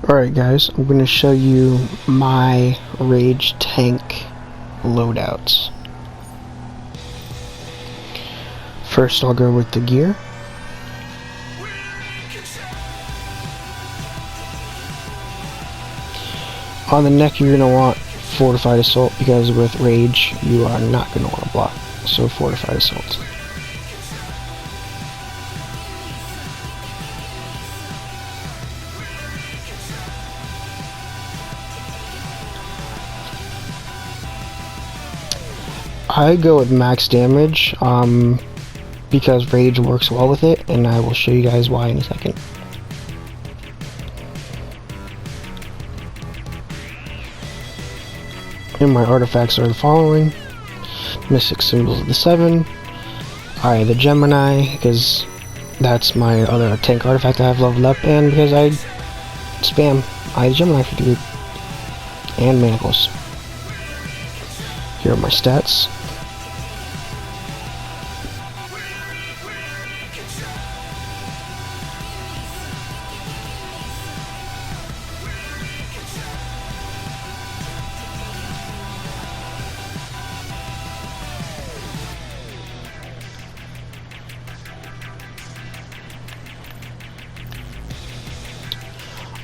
Alright guys, I'm going to show you my Rage tank loadouts. First I'll go with the gear. On the neck you're going to want Fortified Assault because with Rage you are not going to want to block, so Fortified Assault. I go with max damage because Rage works well with it, and I will show you guys why in a second. And my artifacts are the following: Mystic Symbols of the Seven, Eye of the Gemini, because that's my other tank artifact that I've leveled up, and because I spam Eye of the Gemini for the group, and Manacles. Here are my stats.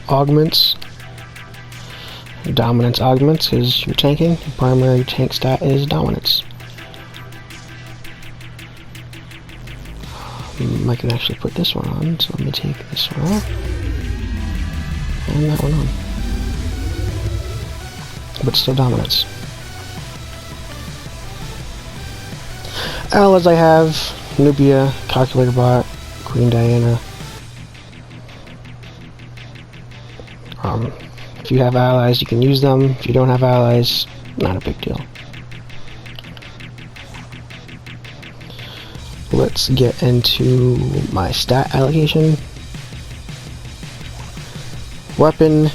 Augments. Dominance augments is your tanking. Your primary tank stat is dominance. I can actually put this one on, so let me take this one off and that one on. But still dominance. Allies I have Nubia, Calculator Bot, Queen Diana. If you have allies, you can use them. If you don't have allies, not a big deal. Let's get into my stat allocation. Weapon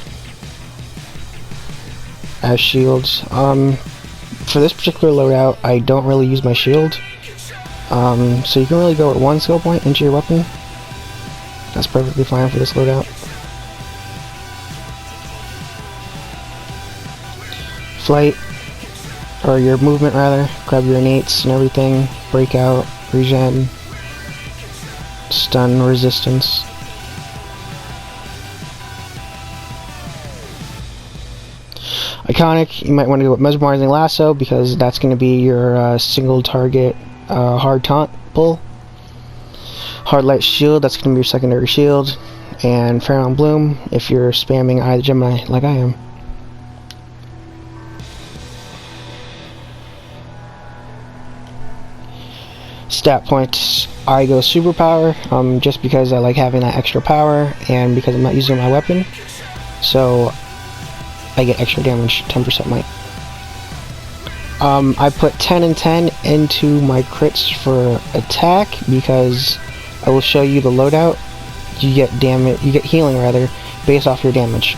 as shields. For this particular loadout, I don't really use my shield. So you can really go with one skill point into your weapon. That's perfectly fine for this loadout. Flight, or your movement rather, grab your innates and everything, breakout, regen, stun, resistance. Iconic, you might want to go with Mesmerizing Lasso because that's going to be your single target hard taunt pull. Hard Light Shield, that's going to be your secondary shield. And Fair Bloom if you're spamming Eye of the Gemini like I am. Stat points, I go superpower, just because I like having that extra power and because I'm not using my weapon, so I get extra damage, 10% might. I put 10 and 10 into my crits for attack because I will show you the loadout. You get healing rather, based off your damage.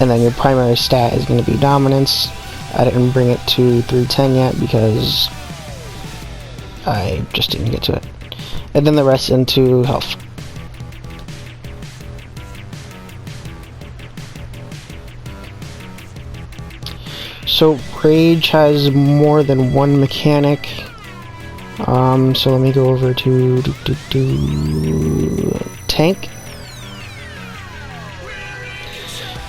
And then your primary stat is going to be dominance. I didn't bring it to 310 yet because I just didn't get to it. And then the rest into health. So Rage has more than one mechanic. So let me go over to tank.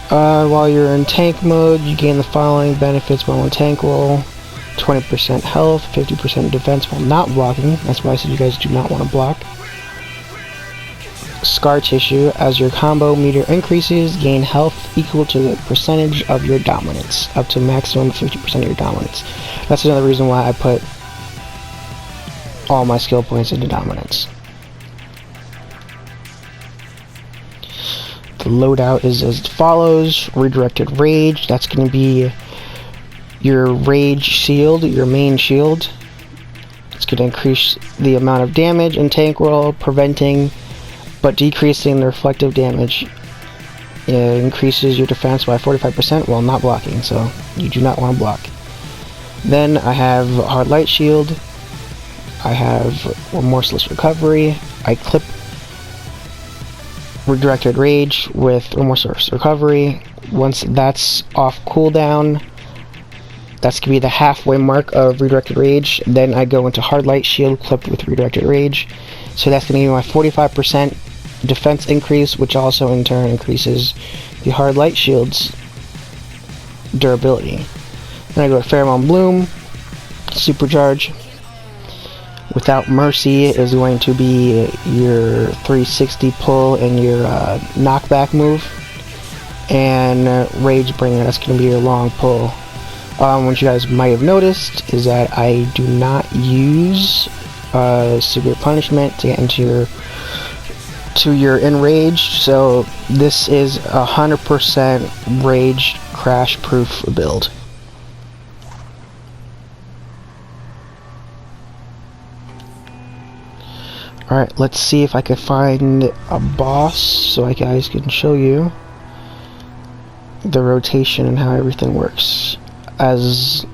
While you're in tank mode, you gain the following benefits while on tank roll: 20% health, 50% defense while not blocking. That's why I said you guys do not want to block. Scar Tissue, as your combo meter increases, gain health equal to the percentage of your dominance, up to maximum 50% of your dominance. That's another reason why I put all my skill points into dominance. The loadout is as follows: Redirected Rage, that's going to be your Rage shield, your main shield. It's going to increase the amount of damage and tank roll, preventing but decreasing the reflective damage. It increases your defense by 45% while not blocking, so you do not want to block. Then I have Hard Light Shield. I have Remorseless Recovery. I clip redirected rage with remorseless recovery. Once that's off cooldown, that's gonna be the halfway mark of redirected rage. Then I go into hard light shield clipped with redirected rage. So that's gonna give me my 45% defense increase, which also in turn increases the hard light shield's durability. Then I go to Pheromone Bloom, supercharge. Without Mercy is going to be your 360 pull and your knockback move, and Rage Bringer, that's going to be your long pull. What you guys might have noticed is that I do not use Severe Punishment to get into your Enraged, so this is 100% Rage Crash Proof build. Alright, let's see if I can find a boss so I guys can show you the rotation and how everything works, as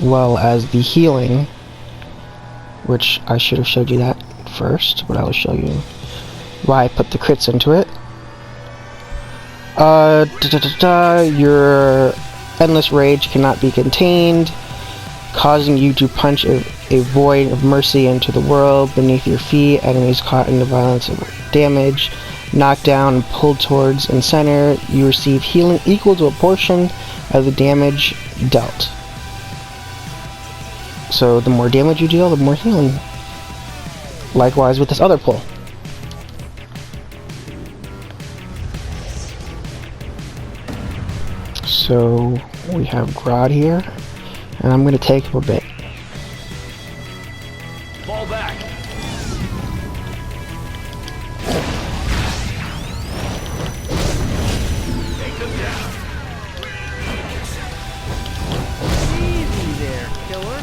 well as the healing, which I should have showed you that first, but I will show you why I put the crits into it. Your Endless Rage cannot be contained, causing you to punch a void of mercy into the world beneath your feet. Enemies caught in the violence of damage, knocked down, and pulled towards and center. You receive healing equal to a portion of the damage dealt. So the more damage you deal, the more healing. Likewise with this other pull. So we have Grodd here, and I'm going to take him a bit. Fall back. Take them down. Easy there, killer.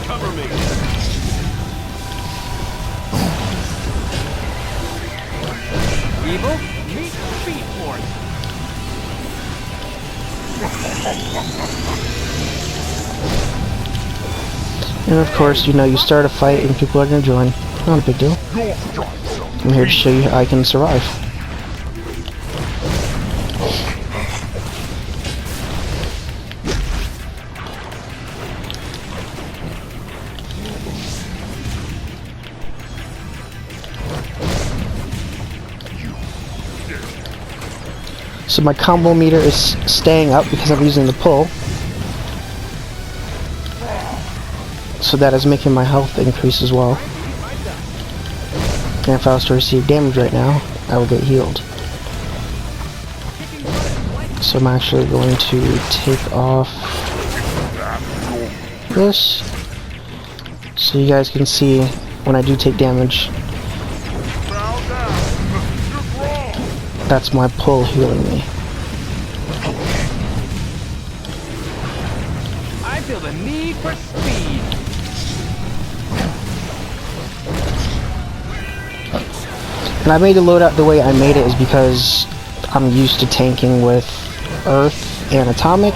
Cover me. Evil, meet Speed Force. And of course, you know, you start a fight and people are going to join. Not a big deal. I'm here to show you how I can survive. So my combo meter is staying up because I'm using the pull. So that is making my health increase as well. And if I was to receive damage right now, I will get healed. So I'm actually going to take off this, so you guys can see when I do take damage. That's my pull healing me. I feel the need for speed. And I made the loadout the way I made it is because I'm used to tanking with Earth and Atomic,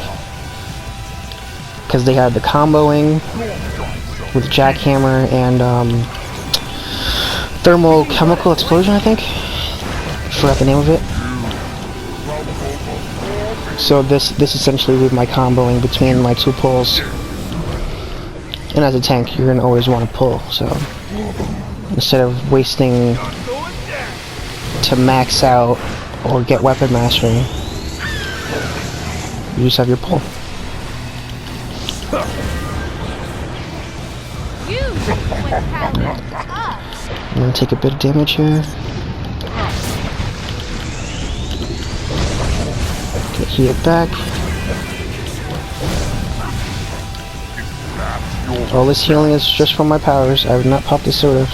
because they had the comboing with Jackhammer and Thermal Chemical Explosion, I think. Forgot the name of it. So this essentially did my comboing between my two pulls. And as a tank, you're gonna always want to pull. So instead of wasting to max out or get weapon mastery, you just have your pull. I'm gonna take a bit of damage here. Get healed back. All this healing is just from my powers. I would not pop this soda.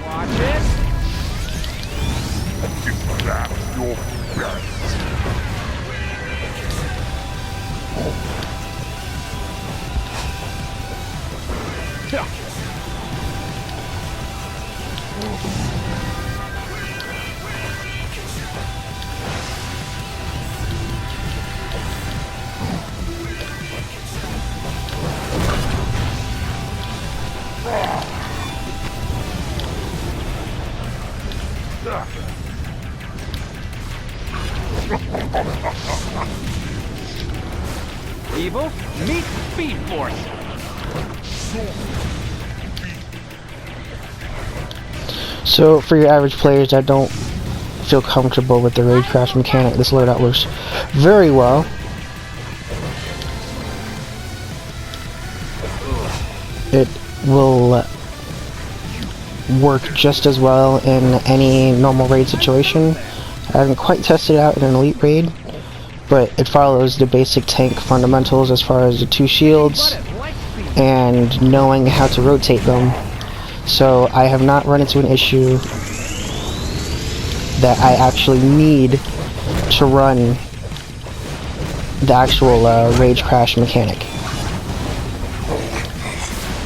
Watch your best. Evil, meet Speed Force. So for your average players that don't feel comfortable with the rage crash mechanic, this loadout works very well. It will work just as well in any normal raid situation. I haven't quite tested it out in an elite raid, but it follows the basic tank fundamentals as far as the 2 shields and knowing how to rotate them. So I have not run into an issue that I actually need to run the actual rage crash mechanic.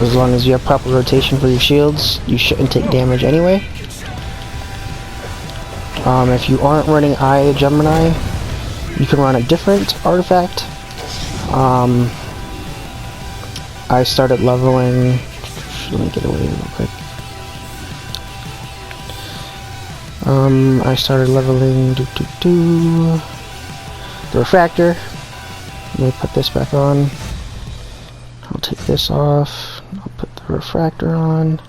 As long as you have proper rotation for your shields, you shouldn't take damage anyway. If you aren't running Eye Gemini, you can run a different artifact. I started leveling. Let me get away real quick. I started leveling the refractor. Let me put this back on. I'll take this off. I'll put the refractor on.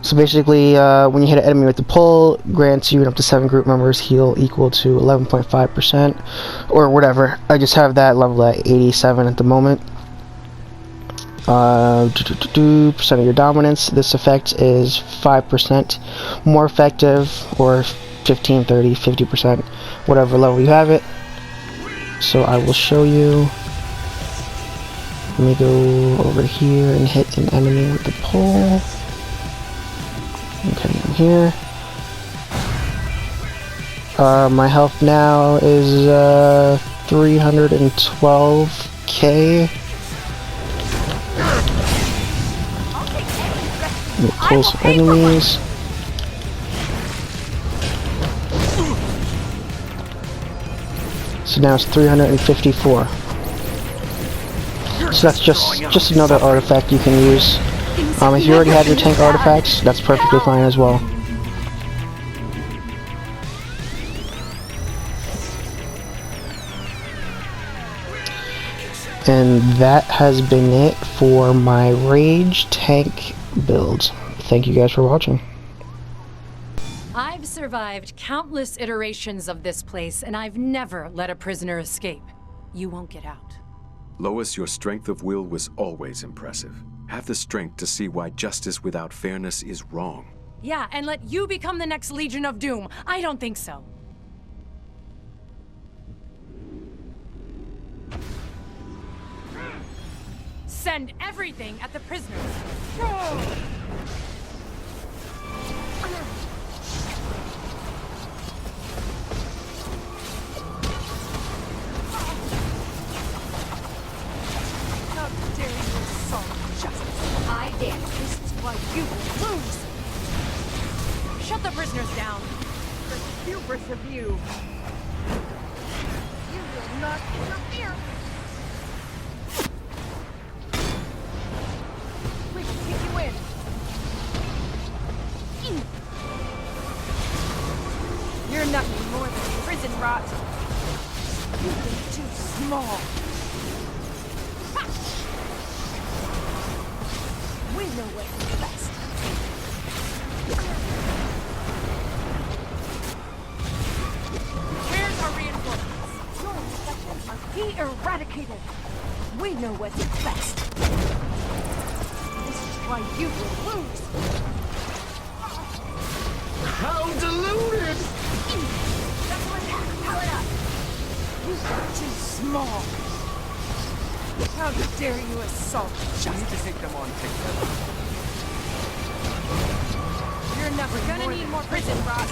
So basically, when you hit an enemy with the pull, grants you and up to 7 group members heal equal to 11.5% or whatever. I just have that level at 87 at the moment. Percent of your dominance. This effect is 5% more effective, or 15, 30, 50%, whatever level you have it. So I will show you. Let me go over here and hit an enemy with the pole. Okay, I'm here. My health now is 312k. Pull some enemies. So now it's 354. So that's just another artifact you can use. If you already have your tank artifacts, that's perfectly fine as well. And that has been it for my Rage tank build. Thank you guys for watching. I've survived countless iterations of this place, and I've never let a prisoner escape. You won't get out. Lois, your strength of will was always impressive. Have the strength to see why justice without fairness is wrong. Yeah, and let you become the next Legion of Doom. I don't think so. Send everything at the prisoners. How dare you assault justice? I dare. This is why you will lose. Shut the prisoners down. The hubris of you. You will not interfere. We can take you in. You're nothing more than prison rot. You think too small. Ha! We know what's best. Where's our reinforcements? Your infections must be eradicated. We know what's best. This is why you will lose. How deluded! Double attack, powered up. You are too small. How dare you assault justice? I need to take them on together. You're never gonna need more prison rot.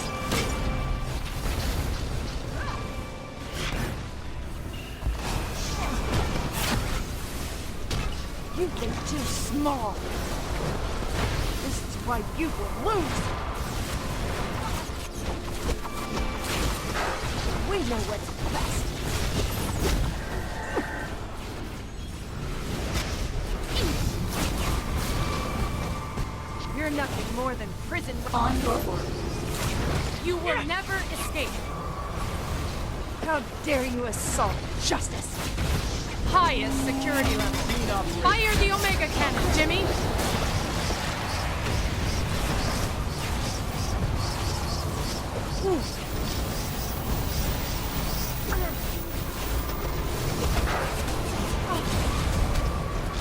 too small. This is why you will lose. We know what's best. You're nothing more than prison. On your word. You will never escape. How dare you assault justice? Highest security level. Fire the Omega Cannon, Jimmy.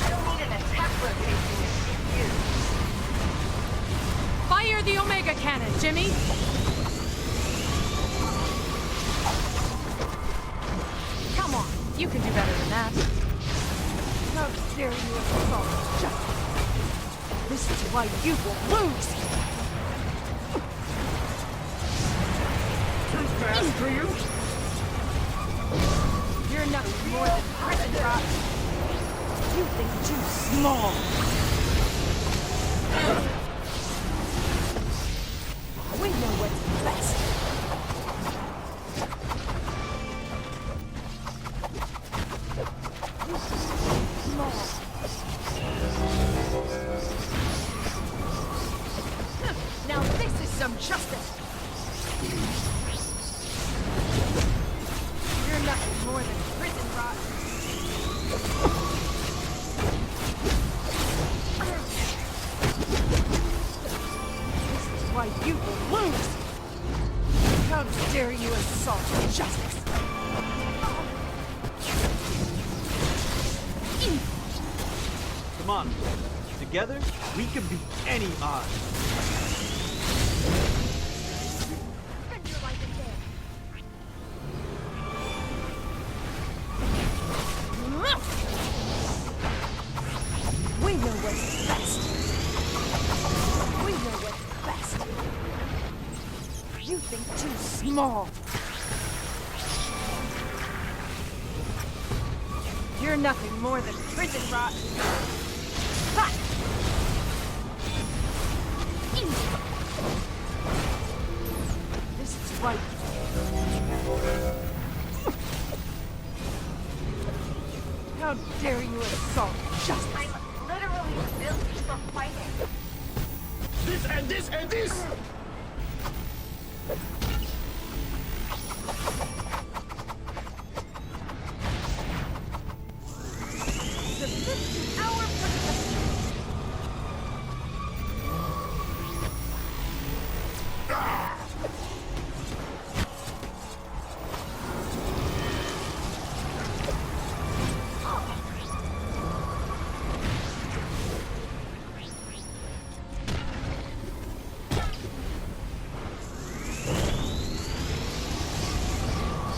I don't need an attack rotation with you. Fire the Omega Cannon, Jimmy. Come on, you can do better than that. How dare you assault justice? This is why you will lose. Too fast for you? You're nothing more than prison rot. You think too small. We know what's best. You think small. Now this is some justice. You're nothing more than prison rot. This is why you will lose. How dare you assault justice? Come on. Together, we can beat any odds. Spend your life in there. We know what's best. We know what's best. You think too small. You're nothing more than prison rot. Ha! This is why. How dare you assault justice? I'm literally built for fighting. This and this and this! The 50-hour production.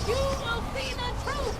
You will see the truth!